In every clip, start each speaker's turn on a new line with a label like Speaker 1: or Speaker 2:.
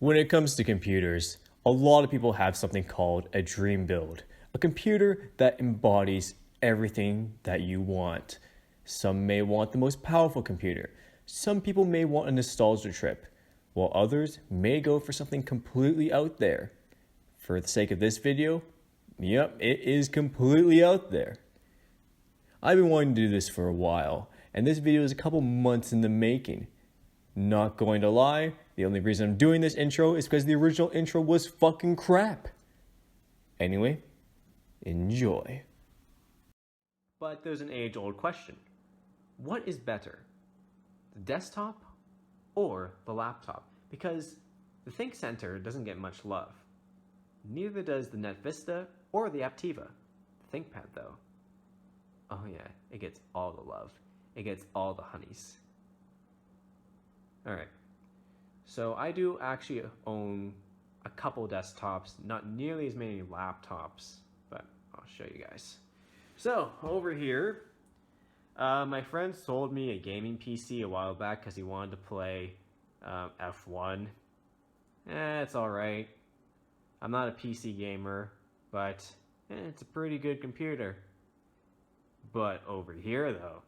Speaker 1: When it comes to computers, a lot of people have something called a dream build, a computer that embodies everything that you want. Some may want the most powerful computer. Some people may want a nostalgia trip, while others may go for something completely out there. For the sake of this video, yep, it is completely out there. I've been wanting to do this for a while, and this video is a couple months in the making. Not going to lie, the only reason I'm doing this intro is because the original intro was fucking crap. Anyway, enjoy. But there's an age-old question. What is better, the desktop or the laptop? Because the Think Center doesn't get much love. Neither does the NetVista or the Aptiva. The ThinkPad though. Oh yeah, it gets all the love. It gets all the honeys. Alright, so I do actually own a couple desktops, not nearly as many laptops, but I'll show you guys. So, over here, my friend sold me a gaming PC a while back because he wanted to play F1. It's alright. I'm not a PC gamer, but it's a pretty good computer. But over here though,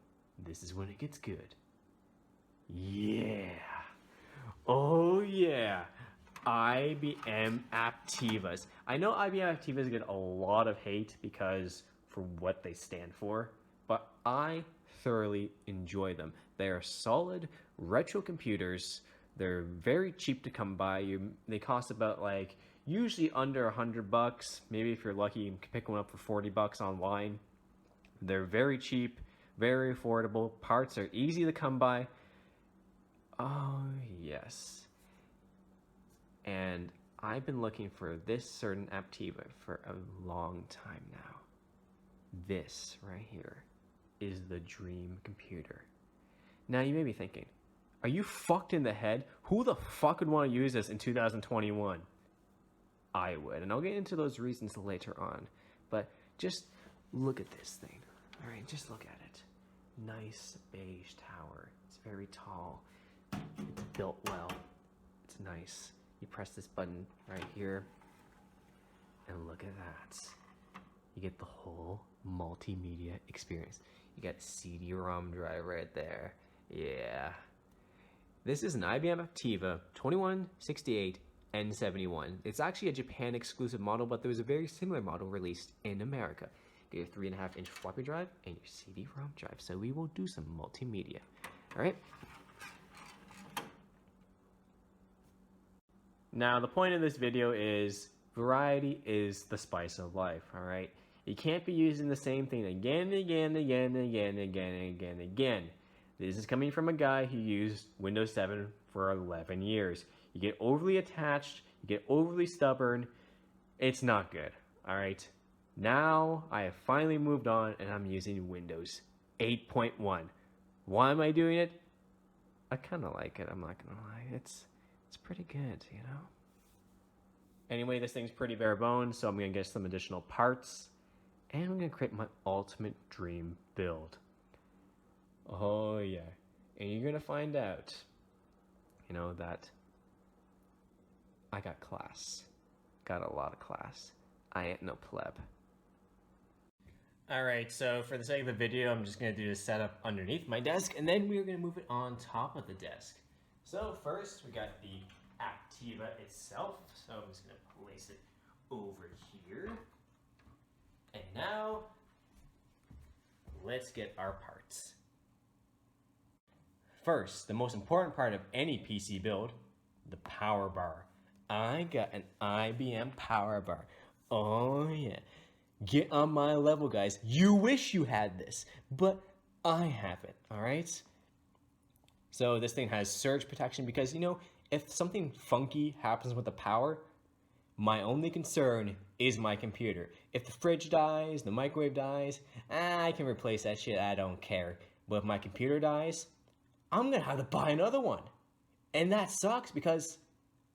Speaker 1: this is when it gets good. Yeah. Oh yeah. IBM Aptivas. I know IBM Aptivas get a lot of hate because for what they stand for, but I thoroughly enjoy them. They are solid retro computers. They're very cheap to come by. They cost about usually under $100. Maybe if you're lucky, you can pick one up for $40 online. They're very cheap, very affordable. Parts are easy to come by. Oh, yes. And I've been looking for this certain Aptiva for a long time now. This right here is the dream computer. Now you may be thinking, are you fucked in the head? Who the fuck would want to use this in 2021? I would, and I'll get into those reasons later on. But just look at this thing. All right, just look at it. Nice beige tower. It's very tall. It's built well. It's nice. You press this button right here, and look at that. You get the whole multimedia experience. You got CD-ROM drive right there. Yeah. This is an IBM Aptiva 2168N71. It's actually a Japan exclusive model, but there was a very similar model released in America. You get your 3.5-inch floppy drive and your CD-ROM drive. So we will do some multimedia. All right. Now the point of this video is variety is the spice of life. All right. You can't be using the same thing again and again and again and again and again and again and again. This is coming from a guy who used Windows 7 for 11 years. You get overly attached. You get overly stubborn. It's not good. All right. Now I have finally moved on and I'm using Windows 8.1. Why am I doing it? I kind of like it, I'm not gonna lie. It's pretty good, you know? Anyway, this thing's pretty bare bones, so I'm gonna get some additional parts and I'm gonna create my ultimate dream build. Oh yeah, and you're gonna find out, you know, that I got class. Got a lot of class. I ain't no pleb. Alright, so for the sake of the video, I'm just going to do the setup underneath my desk, and then we're going to move it on top of the desk. So first, we got the Aptiva itself, so I'm just going to place it over here. And now, let's get our parts. First, the most important part of any PC build, the power bar. I got an IBM power bar. Oh yeah. Get on my level, guys. You wish you had this, but I have it, all right? So this thing has surge protection because, you know, if something funky happens with the power, my only concern is my computer. If the fridge dies, the microwave dies, I can replace that shit, I don't care. But if my computer dies, I'm gonna have to buy another one. And that sucks because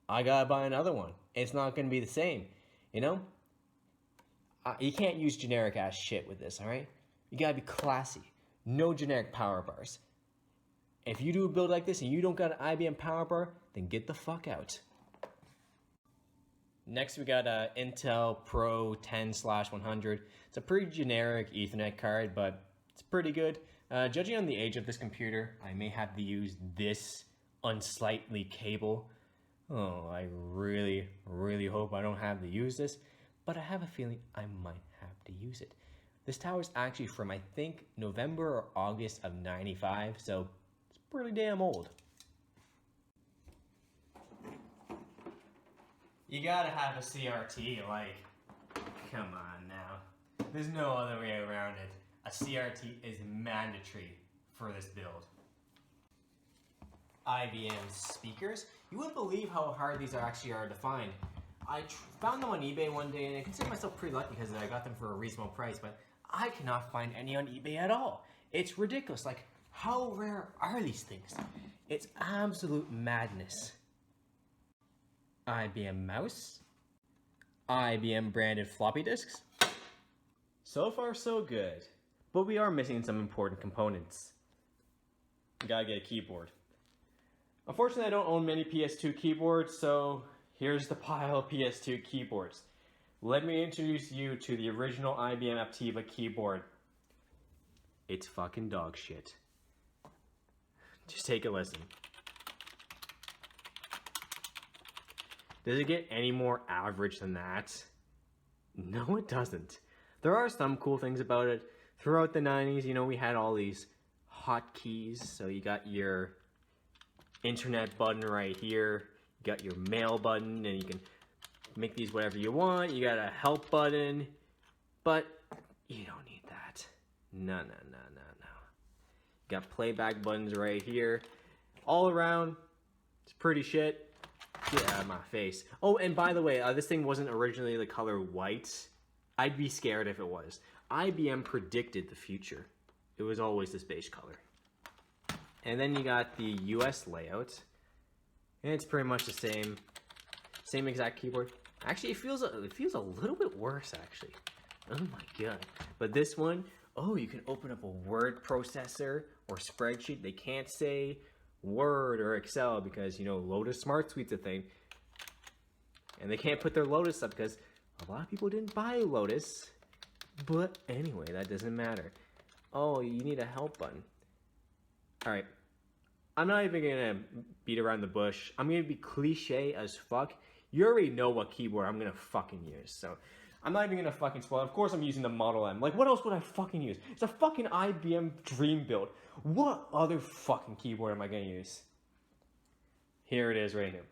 Speaker 1: I gotta buy another one. It's not gonna be the same, you know? You can't use generic ass shit with this, all right? You gotta be classy. No generic power bars. If you do a build like this and you don't got an IBM power bar, then get the fuck out. Next, we got a Intel Pro 10/100. It's a pretty generic Ethernet card, but it's pretty good. Judging on the age of this computer, I may have to use this unsightly cable. Oh, I really, really hope I don't have to use this, but I have a feeling I might have to use it. This tower is actually from, I think, November or August of '95, so it's pretty damn old. You gotta have a CRT, like, come on now. There's no other way around it. A CRT is mandatory for this build. IBM speakers. You wouldn't believe how hard these actually are to find. I found them on eBay one day, and I consider myself pretty lucky because I got them for a reasonable price, but I cannot find any on eBay at all. It's ridiculous. Like, how rare are these things? It's absolute madness. IBM mouse, IBM branded floppy disks. So far so good, but we are missing some important components. You gotta get a keyboard. Unfortunately, I don't own many PS2 keyboards, so here's the pile of PS2 keyboards. Let me introduce you to the original IBM Aptiva keyboard. It's fucking dog shit. Just take a listen. Does it get any more average than that? No, it doesn't. There are some cool things about it. Throughout the 90s, you know, we had all these hotkeys. So you got your internet button right here. You got your mail button, and you can make these whatever you want. You got a help button, but you don't need that. No. You got playback buttons right here. All around, it's pretty shit. Get out of my face. Oh, and by the way, this thing wasn't originally the color white. I'd be scared if it was. IBM predicted the future. It was always this beige color. And then you got the US layout. And it's pretty much the same exact keyboard. Actually, it feels a little bit worse, actually. Oh my god. But this one, oh, you can open up a word processor or spreadsheet. They can't say Word or Excel because, you know, Lotus Smart Suite's a thing. And they can't put their Lotus up because a lot of people didn't buy Lotus. But anyway, that doesn't matter. Oh, you need a help button. Alright. I'm not even gonna beat around the bush. I'm gonna be cliche as fuck. You already know what keyboard I'm gonna fucking use. So I'm not even gonna fucking spoil. Of course I'm using the Model M. Like, what else would I fucking use? It's a fucking IBM Dream Build. What other fucking keyboard am I gonna use? Here it is right here.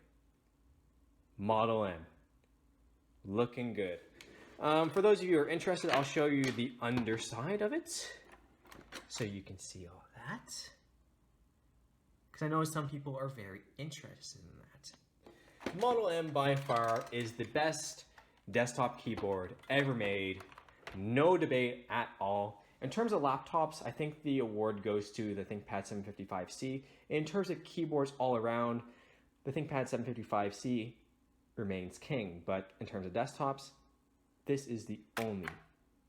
Speaker 1: Model M. Looking good. For those of you who are interested, I'll show you the underside of it. So you can see all that. Because I know some people are very interested in that. Model M by far is the best desktop keyboard ever made. No debate at all. In terms of laptops, I think the award goes to the ThinkPad 755C. In terms of keyboards all around, the ThinkPad 755C remains king. But in terms of desktops, this is the only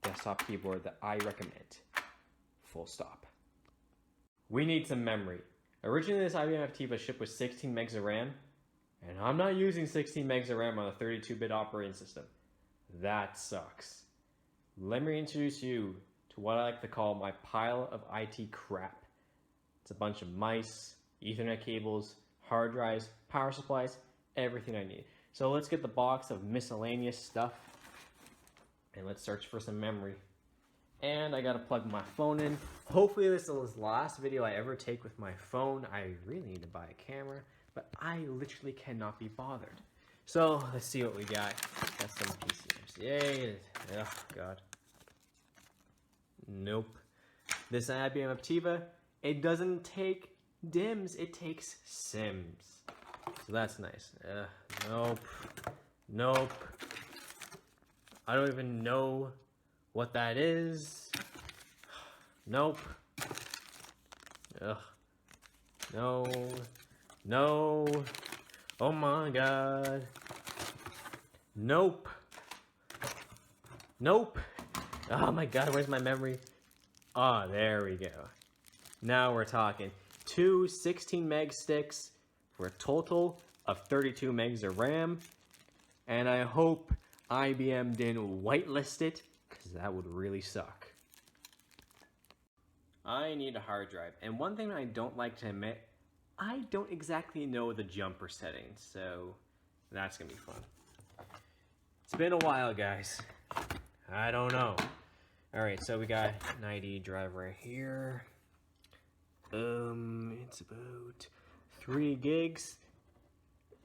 Speaker 1: desktop keyboard that I recommend. Full stop. We need some memory. Originally, this IBM Aptiva shipped with 16 megs of RAM, and I'm not using 16 megs of RAM on a 32-bit operating system. That sucks. Let me introduce you to what I like to call my pile of IT crap. It's a bunch of mice, Ethernet cables, hard drives, power supplies, everything I need. So let's get the box of miscellaneous stuff, and let's search for some memory. And I gotta plug my phone in. Hopefully this is the last video I ever take with my phone. I really need to buy a camera, but I literally cannot be bothered. So let's see what we got. Got some PCMs. Yay. Oh god. Nope. This IBM Aptiva, it doesn't take DIMMs, it takes SIMs. So that's nice. Nope. Nope. I don't even know what that is. Nope. Ugh. No. No. Oh my god. Nope. Nope. Oh my god, where's my memory? Ah, there we go. Now we're talking. Two 16 meg sticks for a total of 32 megs of RAM. And I hope IBM didn't whitelist it, because that would really suck. I need a hard drive. And one thing I don't like to admit, I don't exactly know the jumper settings, so that's gonna be fun. It's been a while, guys. I don't know. All right, so we got an ID drive right here. It's about 3 gigs.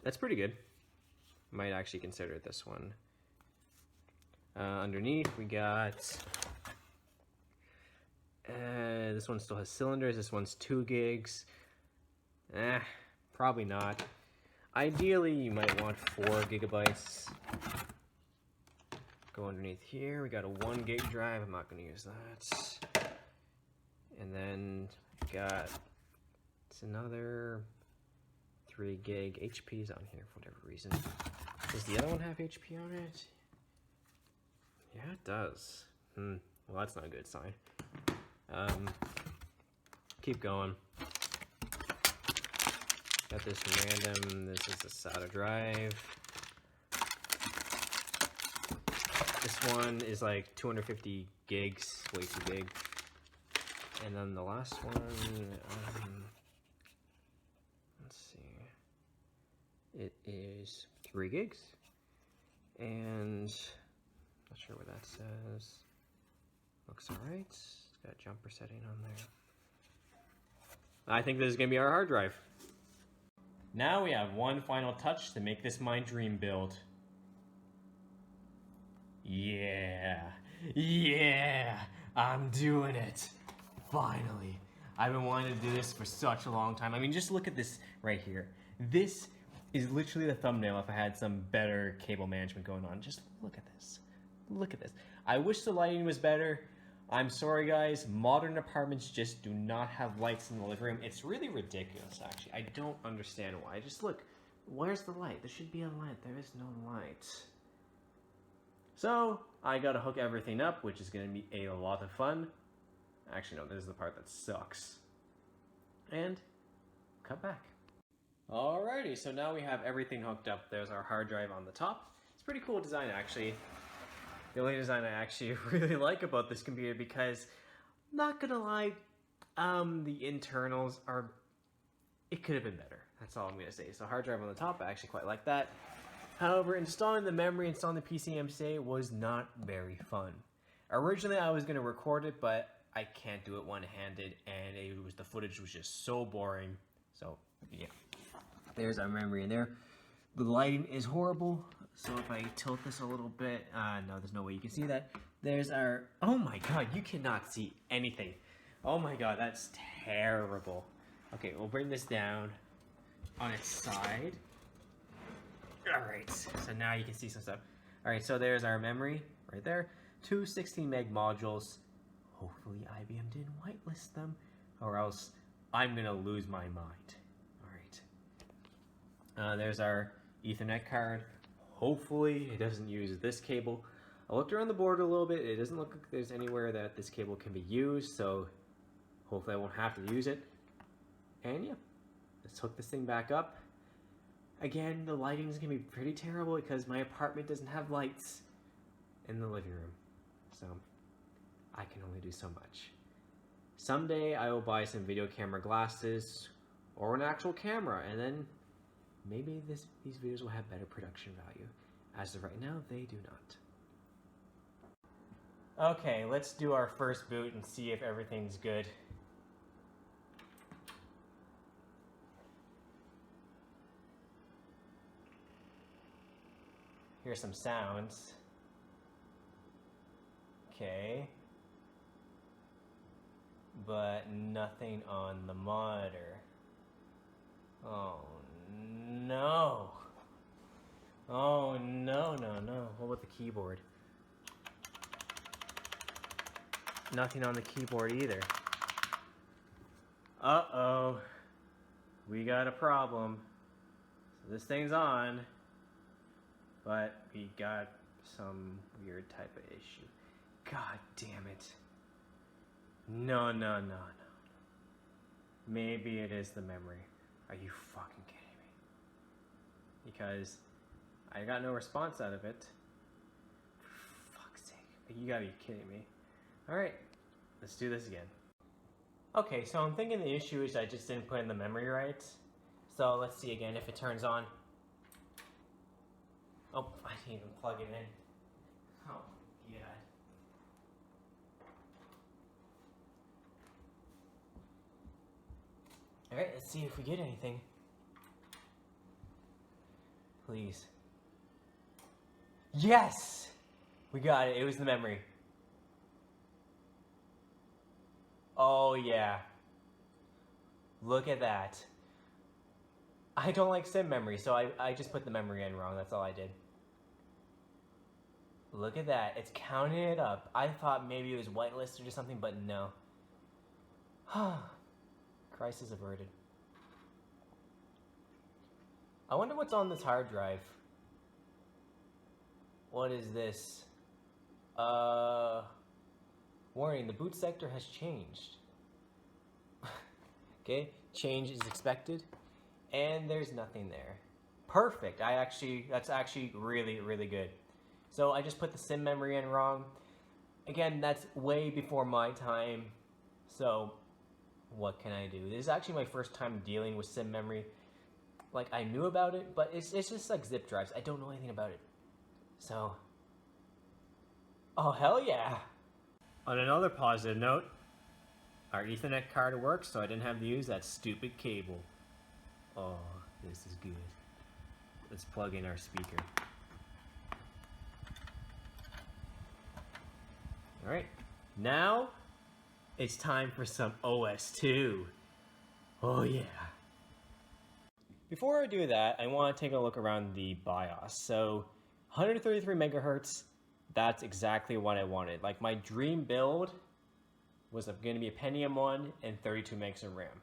Speaker 1: That's pretty good. Might actually consider this one. Underneath, we got... this one still has cylinders. This one's 2 gigs. Probably not. Ideally, you might want 4 gigabytes. Go underneath here. We got a 1 gig drive. I'm not going to use that. And then got another 3 gig. HP's on here for whatever reason. Does the other one have HP on it? Yeah, it does. Well, that's not a good sign. Keep going. Got this random, this is a SATA drive. This one is like 250 gigs, way too big. And then the last one, let's see. It is 3 gigs. And not sure what that says. Looks alright. It's got a jumper setting on there. I think this is going to be our hard drive. Now we have one final touch to make this my dream build. Yeah, I'm doing it. Finally. I've been wanting to do this for such a long time. I mean, just look at this right here. This is literally the thumbnail if I had some better cable management going on. Just look at this. Look at this. I wish the lighting was better. I'm sorry, guys. Modern apartments just do not have lights in the living room. It's really ridiculous, actually. I don't understand why. Just look. Where's the light? There should be a light. There is no light. So, I gotta hook everything up, which is gonna be a lot of fun. Actually, no, this is the part that sucks. And, cut back. Alrighty, so now we have everything hooked up. There's our hard drive on the top. It's a pretty cool design, actually. The only design I actually really like about this computer, because, not gonna lie, the internals are, it could have been better. That's all I'm gonna say. So hard drive on the top, I actually quite like that. However, installing the memory, installing the PCMC was not very fun. Originally, I was gonna record it, but I can't do it one-handed, and the footage was just so boring. So, yeah. There's our memory in there. The lighting is horrible. So if I tilt this a little bit, no, there's no way you can see that. There's our, oh my god, you cannot see anything. Oh my god, that's terrible. Okay, we'll bring this down on its side. Alright, so now you can see some stuff. Alright, so there's our memory right there. 2 16 meg modules. Hopefully IBM didn't whitelist them, or else I'm gonna lose my mind. Alright. There's our Ethernet card. Hopefully it doesn't use this cable. I looked around the board a little bit. It doesn't look like there's anywhere that this cable can be used, so hopefully I won't have to use it. And yeah, let's hook this thing back up. Again, the lighting is going to be pretty terrible because my apartment doesn't have lights in the living room. So I can only do so much. Someday I will buy some video camera glasses or an actual camera, and then maybe these videos will have better production value. As of right now, they do not. Okay, let's do our first boot and see if everything's good. Here's some sounds. Okay. But nothing on the monitor. Oh no. Oh no. What about the keyboard? Nothing on the keyboard either. Uh-oh. We got a problem. So this thing's on, but we got some weird type of issue. God damn it. No. Maybe it is the memory. Are you fucking kidding me? Because I got no response out of it. For fuck's sake. You gotta be kidding me. Alright, let's do this again. Okay, so I'm thinking the issue is I just didn't put in the memory right. So let's see again if it turns on. Oh, I didn't even plug it in. Oh my god. Alright, let's see if we get anything. Please. Yes! We got it. It was the memory. Oh yeah. Look at that. I don't like sim memory, so I just put the memory in wrong. That's all I did. Look at that. It's counting it up. I thought maybe it was whitelisted or something, but no. Crisis averted. I wonder what's on this hard drive. What is this? Warning, the boot sector has changed. Okay, change is expected. And there's nothing there. Perfect. That's actually really, really good. So I just put the sim memory in wrong. Again, that's way before my time. So what can I do? This is actually my first time dealing with sim memory. Like, I knew about it, but it's just like zip drives. I don't know anything about it. So, oh hell yeah. On another positive note, our Ethernet card works, so I didn't have to use that stupid cable. Oh, this is good. Let's plug in our speaker. Alright, now it's time for some OS2. Oh yeah. Before I do that, I want to take a look around the BIOS. So 133 megahertz, that's exactly what I wanted. Like, my dream build was going to be a Pentium 1 and 32 megs of RAM.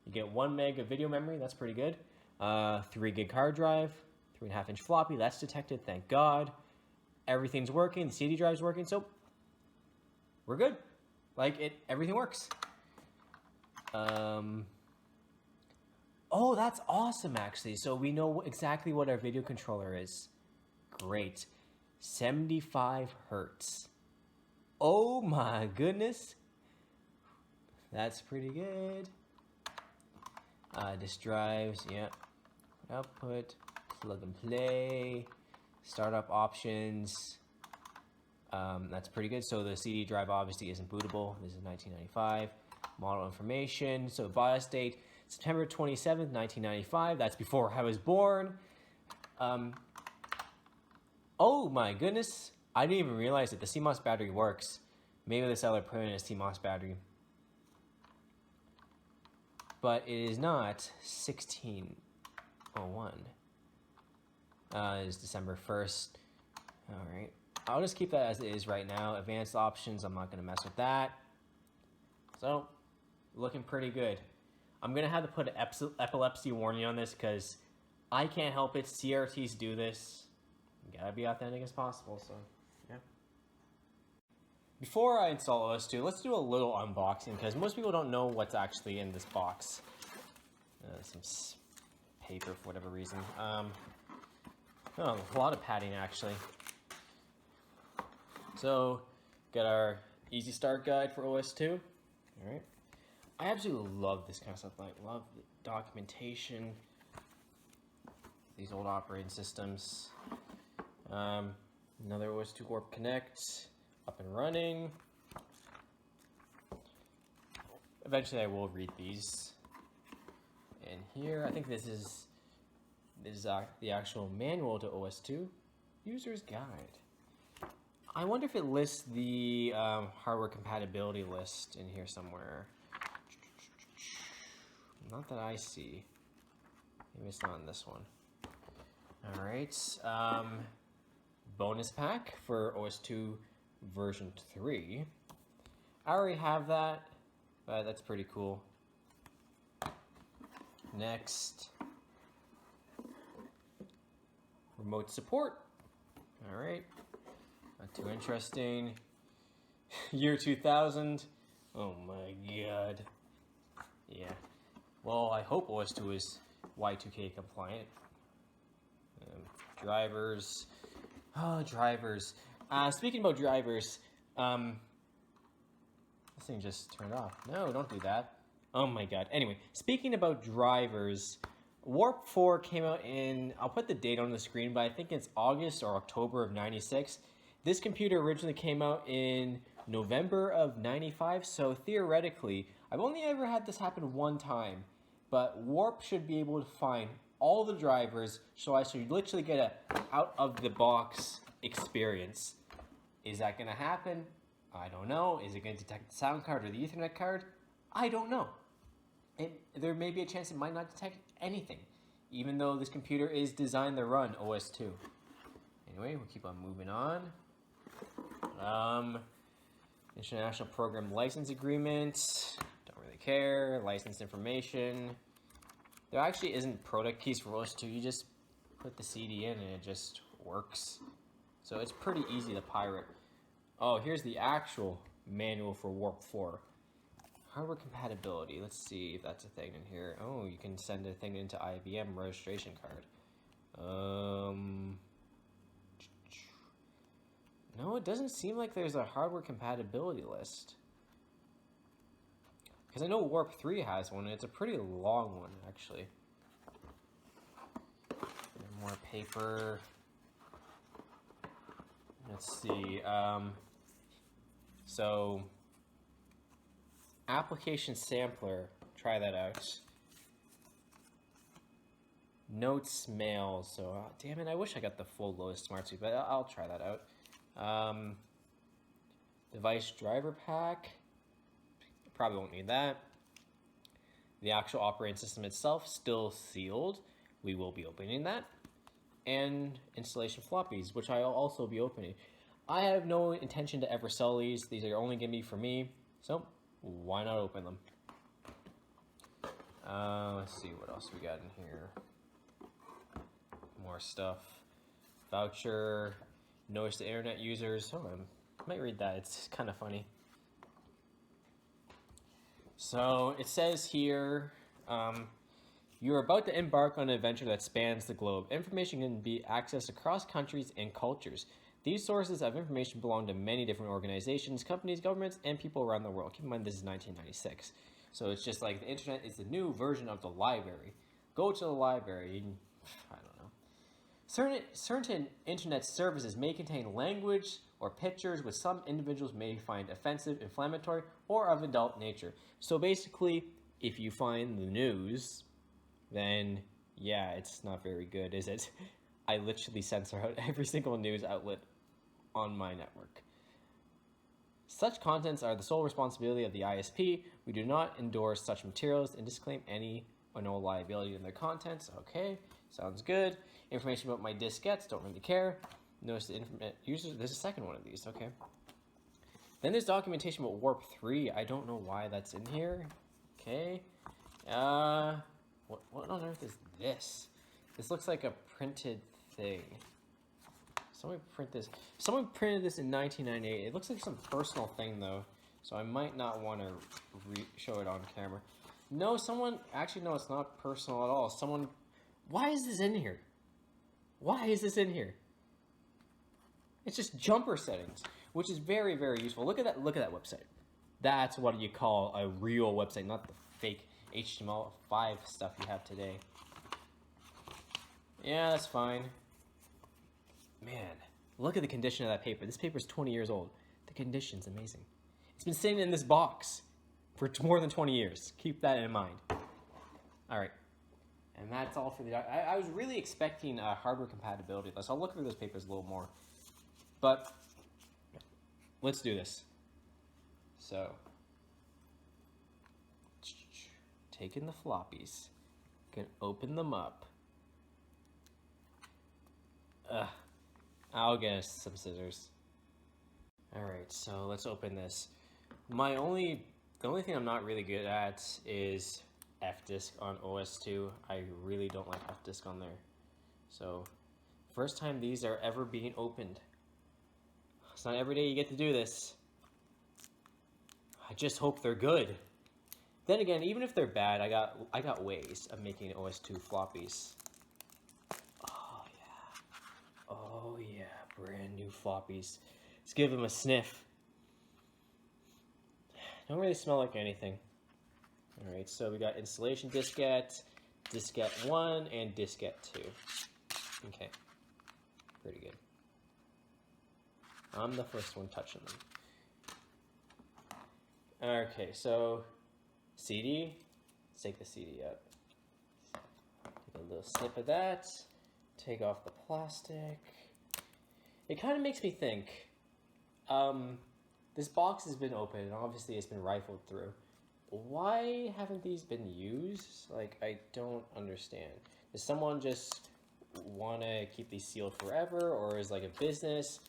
Speaker 1: You get 1 meg of video memory, that's pretty good. 3 gig hard drive, 3.5 inch floppy, that's detected, thank God. Everything's working, the CD drive's working, so we're good. Like, everything works. Oh, that's awesome, actually. So we know exactly what our video controller is. Great. 75 hertz. Oh my goodness. That's pretty good. Disk drives, yeah. Output, plug and play, startup options. That's pretty good. So the CD drive obviously isn't bootable. This is 1995. Model information. So BIOS date, September 27th, 1995. That's before I was born. Oh my goodness. I didn't even realize that the CMOS battery works. Maybe the seller put in a CMOS battery. But it is not 1601. It is December 1st. Alright. I'll just keep that as it is right now. Advanced options, I'm not going to mess with that. So, looking pretty good. I'm going to have to put an epilepsy warning on this because I can't help it. CRTs do this. You gotta be authentic as possible, so yeah. Before I install OS2, let's do a little unboxing because most people don't know what's actually in this box. Some paper for whatever reason. Oh, a lot of padding actually. So, got our easy start guide for OS2. Alright. I absolutely love this kind of stuff. Like, love the documentation. These old operating systems. Another OS2 Warp Connect. Up and running. Eventually I will read these. And here, I think this is the actual manual to OS2. User's Guide. I wonder if it lists the hardware compatibility list in here somewhere. Not that I see. Maybe it's not in this one. Alright. Bonus pack for OS2 version 3. I already have that, but that's pretty cool. Next. Remote support. Alright. Not too interesting. Year 2000. Oh my god. Yeah. Well, I hope OS2 is Y2K compliant. Drivers. Oh, drivers. Speaking about drivers, this thing just turned off. No, don't do that. Oh my god. Anyway, speaking about drivers, Warp 4 came out in, I'll put the date on the screen, but I think it's August or October of 96. This computer originally came out in November of 95, so theoretically, I've only ever had this happen one time, but Warp should be able to find all the drivers, so I should literally get a out-of-the-box experience. Is that going to happen? I don't know. Is it going to detect the sound card or the Ethernet card? I don't know. There may be a chance it might not detect anything, even though this computer is designed to run OS 2. Anyway, we'll keep on moving on. International Program License Agreement. Don't really care. License information. There actually isn't product keys for OS 2. You just put the CD in and it just works. So it's pretty easy to pirate. Oh, here's the actual manual for Warp 4. Hardware compatibility. Let's see if that's a thing in here. Oh, you can send a thing into IBM registration card. No, it doesn't seem like there's a hardware compatibility list. Because I know Warp 3 has one, and it's a pretty long one, actually. More paper. Let's see. So, application sampler. Try that out. Notes mail. So, damn it, I wish I got the full Lotus Smart Suite, but I'll try that out. Device driver pack. Probably won't need that. The actual operating system itself, still sealed. We will be opening that. And installation floppies, which I'll also be opening. I have no intention to ever sell these. These are only going to be for me. So, why not open them? Let's see what else we got in here. More stuff. Voucher. Notice the internet users. Hold on. I might read that. It's kind of funny. So, it says here, you're about to embark on an adventure that spans the globe. Information can be accessed across countries and cultures. These sources of information belong to many different organizations, companies, governments, and people around the world. Keep in mind, this is 1996. So it's just like the internet is the new version of the library. Go to the library. I don't know. Certain internet services may contain language or pictures which some individuals may find offensive, inflammatory, or of adult nature. So basically, if you find the news, then yeah, it's not very good, is it? I literally censor out every single news outlet on my network. Such contents are the sole responsibility of the ISP. We do not endorse such materials and disclaim any or no liability in their contents. Okay, sounds good. Information about my diskettes, don't really care. Notice the internet users. There's a second one of these, okay. Then there's documentation about Warp 3. I don't know why that's in here. Okay. What on earth is this? This looks like a printed thing. Someone print this. Someone printed this in 1998. It looks like some personal thing though, so I might not want to show it on camera. No, actually no, it's not personal at all. Why is this in here? Why is this in here? It's just jumper settings, which is very, very useful. Look at that website. That's what you call a real website, not the fake HTML5 stuff you have today. Yeah, that's fine. Man, look at the condition of that paper. This paper is 20 years old. The condition's amazing. It's been sitting in this box for more than 20 years. Keep that in mind. All right. And that's all for the... I was really expecting a hardware compatibility list. I'll look through those papers a little more. But let's do this. So, taking the floppies. Can open them up. I'll get us some scissors. Alright, so let's open this. The only thing I'm not really good at is Fdisk on OS 2. I really don't like Fdisk on there. So, first time these are ever being opened. It's not every day you get to do this. I just hope they're good. Then again, even if they're bad, I got ways of making OS 2 floppies. Oh yeah. Oh yeah, brand new floppies. Let's give them a sniff. Don't really smell like anything. Alright, so we got installation diskette, diskette 1, and diskette 2. Okay, pretty good. I'm the first one touching them. Okay, so CD. Let's take the CD out. Take a little snip of that. Take off the plastic. It kind of makes me think. This box has been opened, and obviously it's been rifled through. Why haven't these been used? Like, I don't understand. Does someone just want to keep these sealed forever, or is like a business?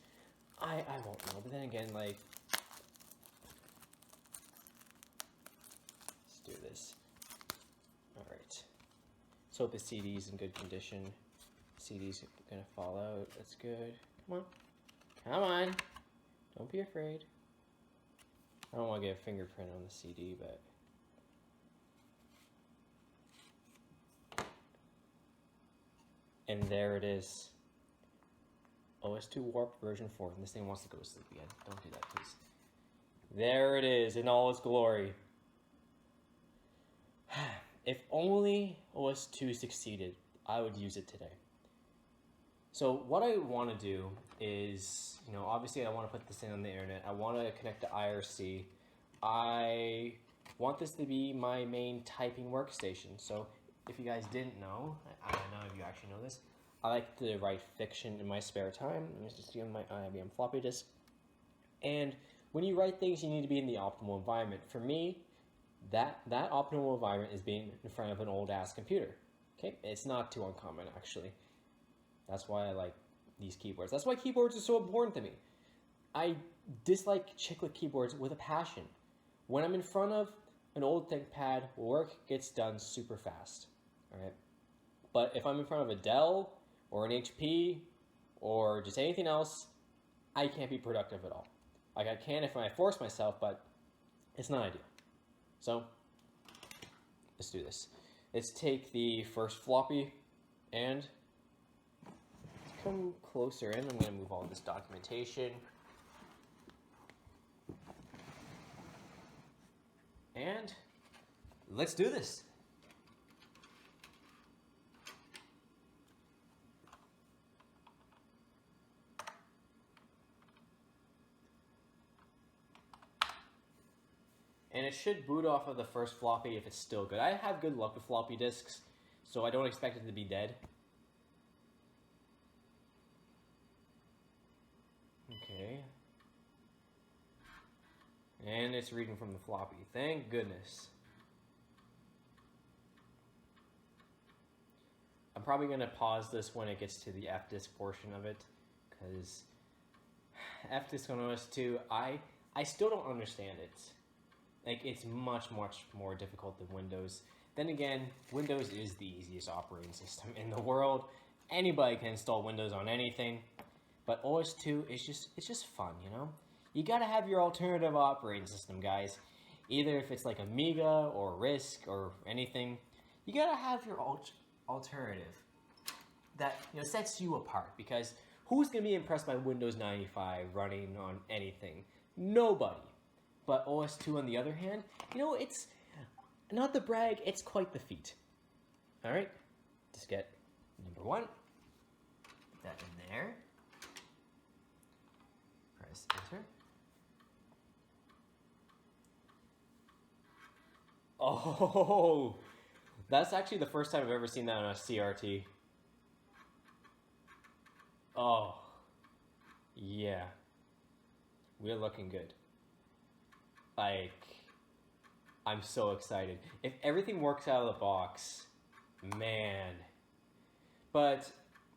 Speaker 1: I won't know. But then again, like, let's do this. All right. Let's hope the CD's in good condition. CD's gonna fall out. That's good. Come on. Come on. Don't be afraid. I don't want to get a fingerprint on the CD, but... And there it is. OS2 Warped version 4. And this thing wants to go to sleep again. Don't do that, please. There it is in all its glory. If only OS2 succeeded, I would use it today. So what I want to do is, obviously I want to put this thing on the internet. I want to connect to IRC. I want this to be my main typing workstation. So if you guys didn't know, I don't know if you actually know this, I like to write fiction in my spare time. I'm just using my IBM floppy disk. And when you write things, you need to be in the optimal environment. For me, that optimal environment is being in front of an old-ass computer. Okay, it's not too uncommon, actually. That's why I like these keyboards. That's why keyboards are so important to me. I dislike chiclet keyboards with a passion. When I'm in front of an old ThinkPad, work gets done super fast. All right. But if I'm in front of a Dell or an HP or just anything else, I can't be productive at all. Like, I can if I force myself, but it's not ideal. So let's do this. Let's take the first floppy and come closer in. I'm going to move all this documentation. And let's do this. And it should boot off of the first floppy if it's still good. I have good luck with floppy disks, so I don't expect it to be dead. Okay. And it's reading from the floppy. Thank goodness. I'm probably going to pause this when it gets to the F-disk portion of it, because F-disk on OS2, I still don't understand it. Like, it's much, much more difficult than Windows. Then again, Windows is the easiest operating system in the world. Anybody can install Windows on anything. But OS2 is just fun, You gotta have your alternative operating system, guys. Either if it's like Amiga or RISC or anything, you gotta have your alternative that sets you apart. Because who's gonna be impressed by Windows 95 running on anything? Nobody. But OS2, on the other hand, it's not the brag, it's quite the feat. All right, just get number 1. Put that in there. Press enter. Oh, that's actually the first time I've ever seen that on a CRT. Oh, yeah. We're looking good. Like, I'm so excited. If everything works out of the box, man. But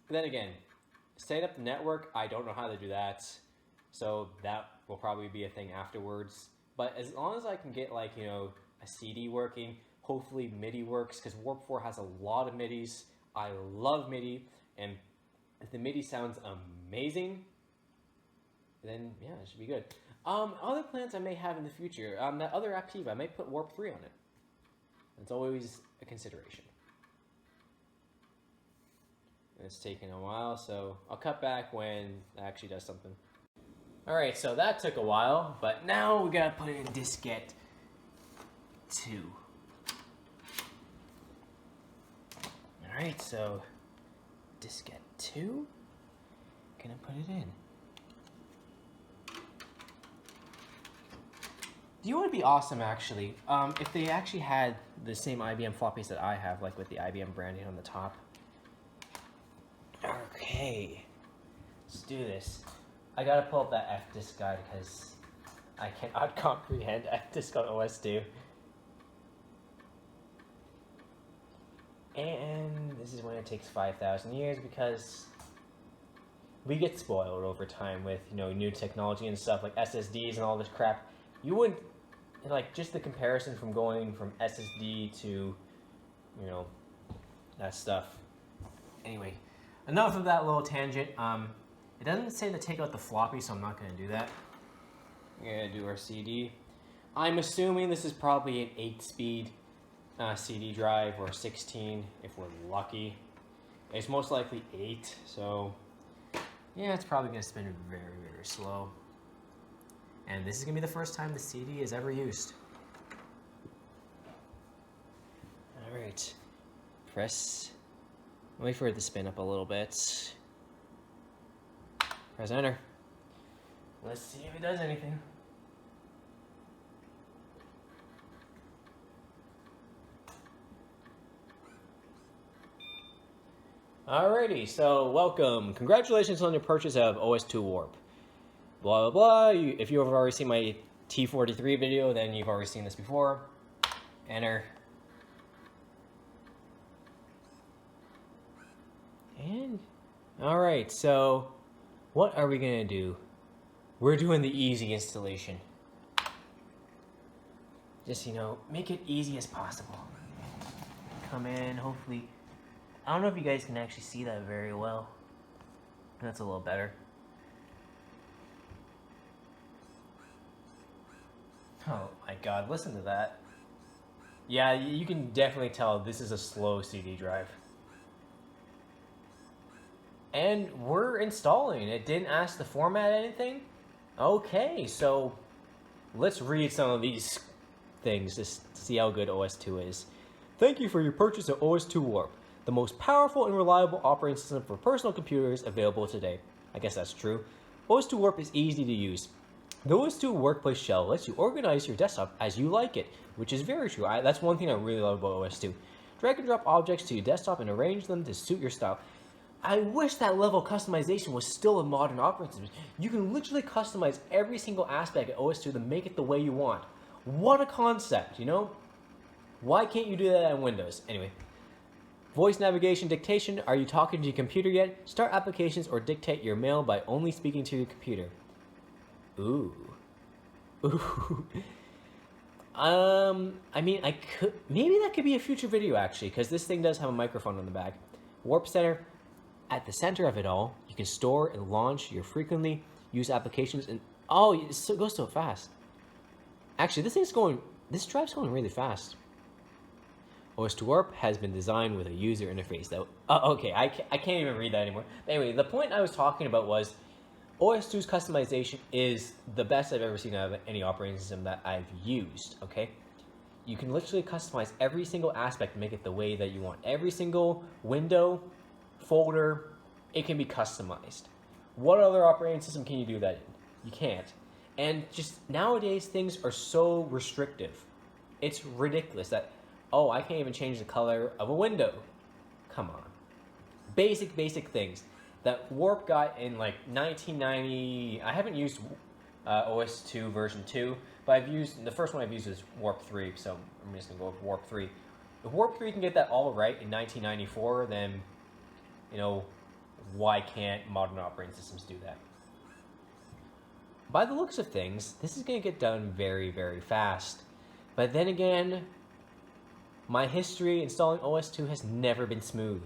Speaker 1: then again, setting up the network, I don't know how to do that. So that will probably be a thing afterwards. But as long as I can get, like, a CD working, hopefully MIDI works, because Warp 4 has a lot of MIDIs. I love MIDI, and if the MIDI sounds amazing, then yeah, it should be good. Other plans I may have in the future, that other Aptiva, I may put Warp 3 on it. It's always a consideration. It's taking a while, so I'll cut back when it actually does something. Alright, so that took a while, but now we gotta put it in diskette 2. Alright, so diskette 2, gonna put it in. You know what would be awesome actually? If they actually had the same IBM floppies that I have, like with the IBM branding on the top. Okay, let's do this. I gotta pull up that F-disk guide because I cannot comprehend F-disk on OS2. And this is when it takes 5,000 years because we get spoiled over time with, you know, new technology and stuff like SSDs and all this crap. You wouldn't, like, just the comparison from going from SSD to, you know, that stuff. Anyway, enough of that little tangent. It doesn't say to take out the floppy, so I'm not going to do that. We're going to do our CD. I'm assuming this is probably an 8-speed CD drive or 16 if we're lucky. It's most likely 8, so yeah, it's probably going to spin very, very slow. And this is going to be the first time the CD is ever used. Alright, wait for it to spin up a little bit. Press enter. Let's see if it does anything. Alrighty, so welcome. Congratulations on your purchase of OS2 Warp. Blah, blah, blah. If you have already seen my T43 video, then you've already seen this before. Enter. And, alright, so what are we going to do? We're doing the easy installation. Just, you know, make it easy as possible. Come in, hopefully. I don't know if you guys can actually see that very well. That's a little better. Oh my god, listen to that. Yeah, you can definitely tell this is a slow CD drive. And we're installing. It didn't ask to format anything. Okay, so let's read some of these things just to see how good OS2 is. Thank you for your purchase of OS2 Warp, the most powerful and reliable operating system for personal computers available today. I guess that's true. OS2 Warp is easy to use. The OS2 Workplace Shell lets you organize your desktop as you like it, which is very true. That's one thing I really love about OS2. Drag and drop objects to your desktop and arrange them to suit your style. I wish that level of customization was still a modern operating system. You can literally customize every single aspect of OS2 to make it the way you want. What a concept, you know? Why can't you do that on Windows? Anyway. Voice navigation dictation. Are you talking to your computer yet? Start applications or dictate your mail by only speaking to your computer. Ooh. Ooh. I mean, maybe that could be a future video actually, because this thing does have a microphone on the back. Warp Center. At the center of it all, you can store and launch your frequently used applications, and oh, it goes so fast. Actually, this drive's going really fast. OS2 Warp has been designed with a user interface that, okay, I can't even read that anymore. But anyway, the point I was talking about was OS2's customization is the best I've ever seen out of any operating system that I've used, okay? You can literally customize every single aspect to make it the way that you want. Every single window, folder, it can be customized. What other operating system can you do that in? You can't. And just nowadays, things are so restrictive. It's ridiculous that, oh, I can't even change the color of a window. Come on. Basic things that Warp got in like 1990. I haven't used OS2 version 2, but the first one I've used is Warp 3, so I'm just gonna go with Warp 3. If Warp 3 can get that all right in 1994, then, you know, why can't modern operating systems do that? By the looks of things, this is going to get done very, very fast. But then again, my history installing OS2 has never been smooth.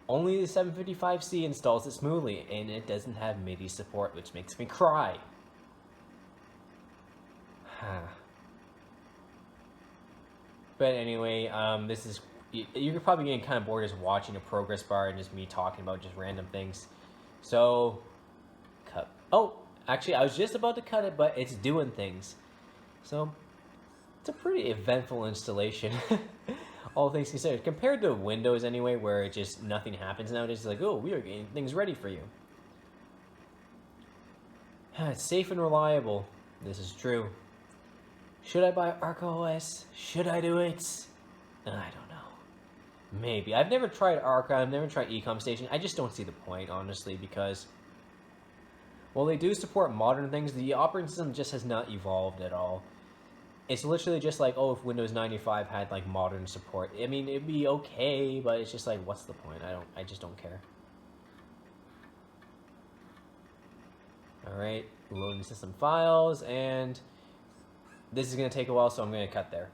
Speaker 1: Only the 755C installs it smoothly, and it doesn't have MIDI support, which makes me cry. But anyway, this is
Speaker 2: you're probably getting kind of bored just watching a progress bar and just me talking about just random things. So, cut. Oh, actually, I was just about to cut it, but it's doing things. So, it's a pretty eventful installation, all things considered. Compared to Windows anyway, where it just nothing happens nowadays. It's like, oh, we are getting things ready for you. It's safe and reliable. This is true. Should I buy ArcOS? Should I do it? I don't know. Maybe. I've never tried Arca. I've never tried Ecom Station. I just don't see the point, honestly, because while they do support modern things, the operating system just has not evolved at all. It's literally just like, oh, if Windows 95 had like modern support. I mean, it'd be okay, but it's just like, what's the point? I just don't care. Alright, loading system files, and this is going to take a while, so I'm going to cut there.